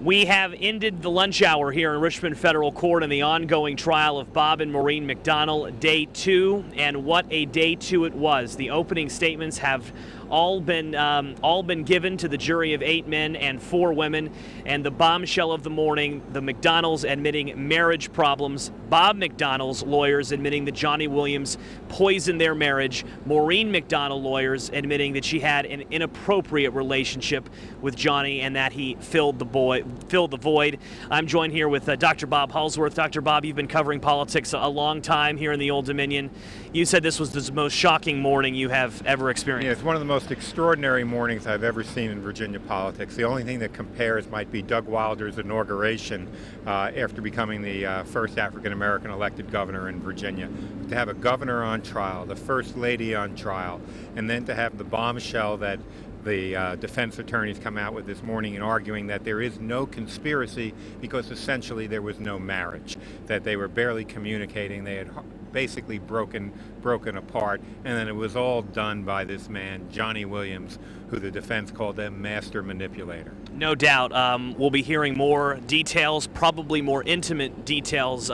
We have ended the lunch hour here in Richmond Federal Court in the ongoing trial of Bob and Maureen McDonnell, Day 2, and what a Day 2 it was. The opening statements have all been given to the jury of 8 men and 4 women, and the bombshell of the morning, the McDonnells admitting marriage problems, Bob McDonnell's lawyers admitting that Johnny Williams poisoned their marriage, Maureen McDonnell lawyers admitting that she had an inappropriate relationship with Johnny and that he filled the void. I'm joined here with Dr. Bob Halsworth. Dr. Bob, you've been covering politics a long time here in the Old Dominion. You said this was the most shocking morning you have ever experienced. Yeah, it's one of the most extraordinary mornings I've ever seen in Virginia politics. The only thing that compares might be Doug Wilder's inauguration after becoming the first African-American elected governor in Virginia. To have a governor on trial, the first lady on trial, and then to have the bombshell that the defense attorneys come out with this morning in arguing that there is no conspiracy because essentially there was no marriage, that they were barely communicating, they had basically broken apart, and then it was all done by this man, Johnny Williams, who the defense called a master manipulator. No doubt. We'll be hearing more details, probably more intimate details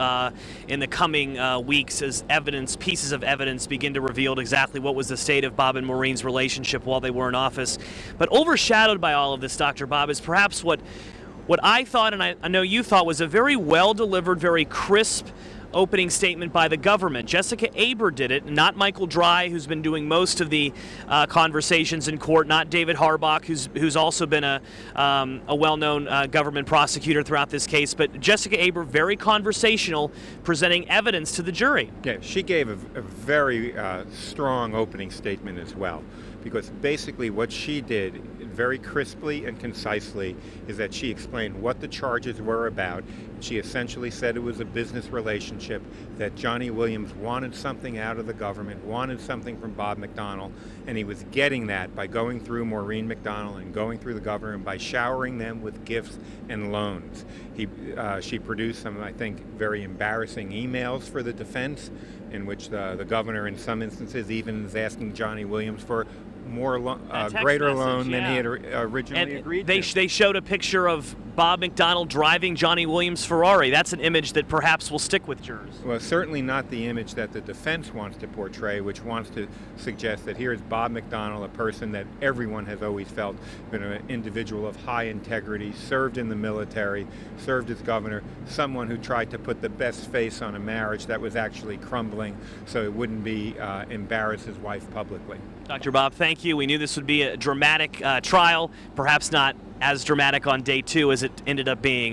in the coming weeks as pieces of evidence begin to reveal exactly what was the state of Bob and Maureen's relationship while they were in office. But overshadowed by all of this, Dr. Bob, is perhaps what I thought, and I know you thought, was a very well-delivered, very crisp opening statement by the government. Jessica Aber did it, not Michael Dry, who's been doing most of the conversations in court, not David Harbach, who's also been a well-known government prosecutor throughout this case, but Jessica Aber, very conversational, presenting evidence to the jury. Yeah, she gave a very strong opening statement as well, because basically what she did very crisply and concisely is that she explained what the charges were about. She essentially said it was a business relationship, that Johnny Williams wanted something out of the government, wanted something from Bob McDonnell, and he was getting that by going through Maureen McDonnell and going through the government by showering them with gifts and loans. She produced some, I think, very embarrassing emails for the defense in which the governor in some instances even is asking Johnny Williams for greater loan than he had originally agreed to. They showed a picture of Bob McDonnell driving Johnny Williams' Ferrari. That's an image that perhaps will stick with jurors. Well, certainly not the image that the defense wants to portray, which wants to suggest that here's Bob McDonnell, a person that everyone has always felt been an individual of high integrity, served in the military, served as governor, someone who tried to put the best face on a marriage that was actually crumbling so it wouldn't embarrass his wife publicly. Dr. Bob, thank you. We knew this would be a dramatic trial, perhaps not as dramatic on Day 2 as it ended up being.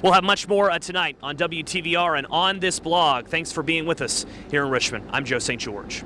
We'll have much more tonight on WTVR and on this blog. Thanks for being with us here in Richmond. I'm Joe St. George.